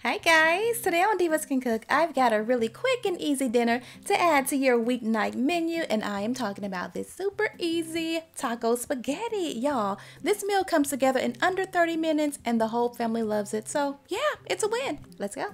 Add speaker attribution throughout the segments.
Speaker 1: Hi guys, today on Divas Can Cook, I've got a really quick and easy dinner to add to your weeknight menu, and I am talking about this super easy taco spaghetti, y'all. This meal comes together in under 30 minutes and the whole family loves it, so yeah, it's a win. Let's go.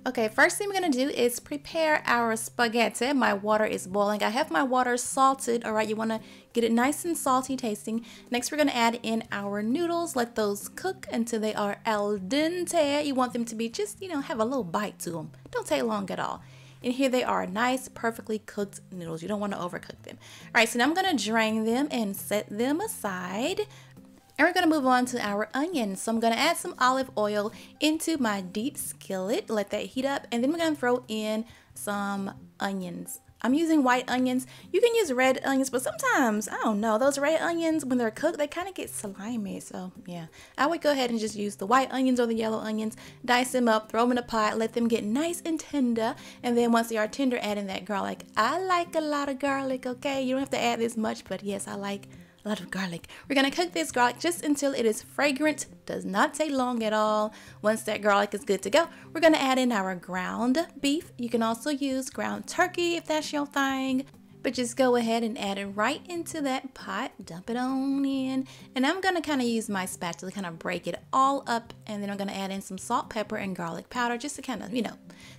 Speaker 1: Okay, first thing we're gonna do is prepare our spaghetti. My water is boiling. I have my water salted, all right? You wanna get it nice and salty tasting. Next, we're gonna add in our noodles. Let those cook until they are al dente. You want them to be just, have a little bite to them. Don't take long at all. And here they are, nice, perfectly cooked noodles. You don't wanna overcook them. All right, so now I'm gonna drain them and set them aside. And we're going to move on to our onions. So I'm going to add some olive oil into my deep skillet, let that heat up, and then we're going to throw in some onions. I'm using white onions. You can use red onions, but sometimes, I don't know, those red onions, when they're cooked, they kind of get slimy. So yeah, I would go ahead and just use the white onions or the yellow onions, dice them up, throw them in a pot, let them get nice and tender. And then once they are tender, add in that garlic. I like a lot of garlic, okay? You don't have to add this much, but yes, I like a lot of garlic. We're gonna cook this garlic just until it is fragrant. Does not take long at all. Once that garlic is good to go, we're gonna add in our ground beef. You can also use ground turkey if that's your thing, but just go ahead and add it right into that pot. Dump it on in. And I'm gonna kind of use my spatula to kind of break it all up, and then I'm gonna add in some salt, pepper, and garlic powder just to kind of,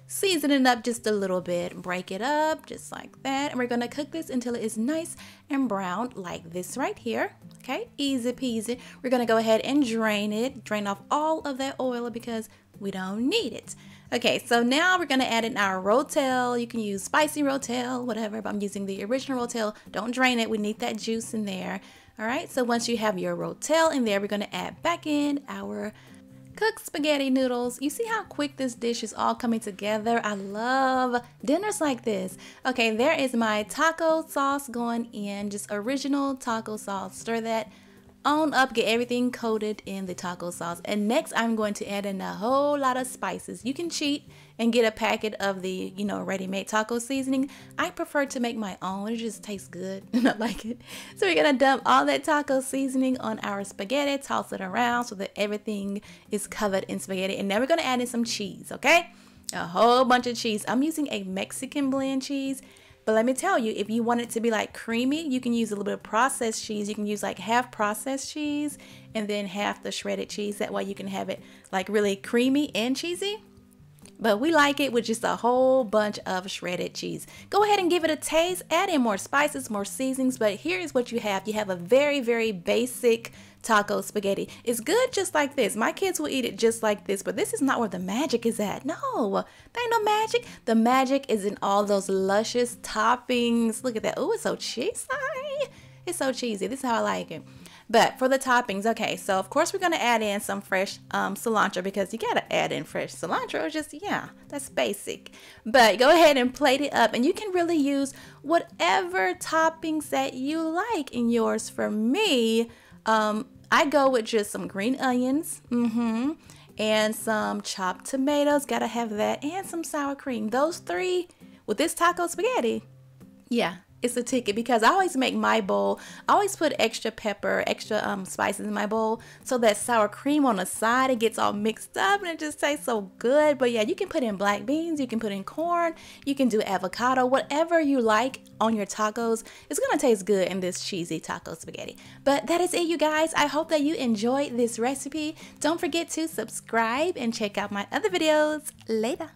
Speaker 1: season it up just a little bit. Break it up just like that. And we're gonna cook this until it is nice and brown like this right here. Okay, easy peasy. We're gonna go ahead and drain it. Drain off all of that oil because we don't need it. Okay, so now we're gonna add in our rotel. You can use spicy rotel, whatever, but I'm using the original rotel. Don't drain it, we need that juice in there. All right, so once you have your rotel in there, we're gonna add back in our cooked spaghetti noodles. You see how quick this dish is all coming together? I love dinners like this. Okay, there is my taco sauce going in, just original taco sauce. Stir that on up, get everything coated in the taco sauce. And next I'm going to add in a whole lot of spices. You can cheat and get a packet of the, ready-made taco seasoning. I prefer to make my own. It just tastes good and I like it. So we're gonna dump all that taco seasoning on our spaghetti, toss it around so that everything is covered in spaghetti. And now we're gonna add in some cheese, okay? A whole bunch of cheese. I'm using a Mexican blend cheese. But let me tell you, if you want it to be like creamy, you can use a little bit of processed cheese. You can use like half processed cheese and then half the shredded cheese. That way you can have it like really creamy and cheesy. But we like it with just a whole bunch of shredded cheese. Go ahead and give it a taste. Add in more spices, more seasonings. But here's what you have. You have a very, very basic taco spaghetti. It's good just like this. My kids will eat it just like this, but this is not where the magic is at. No, there ain't no magic. The magic is in all those luscious toppings. Look at that. Oh, it's so cheesy. It's so cheesy. This is how I like it. But for the toppings, okay, so of course we're going to add in some fresh cilantro because you got to add in fresh cilantro. Just, yeah, that's basic. But go ahead and plate it up, and you can really use whatever toppings that you like in yours. For me, I go with just some green onions, and some chopped tomatoes, gotta have that, and some sour cream. Those three with this taco spaghetti, yeah, it's a ticket because I always make my bowl. I always put extra pepper, extra spices in my bowl so that sour cream on the side, it gets all mixed up and it just tastes so good. But yeah, you can put in black beans, you can put in corn, you can do avocado, whatever you like on your tacos. It's gonna taste good in this cheesy taco spaghetti. But that is it, you guys. I hope that you enjoyed this recipe. Don't forget to subscribe and check out my other videos. Later.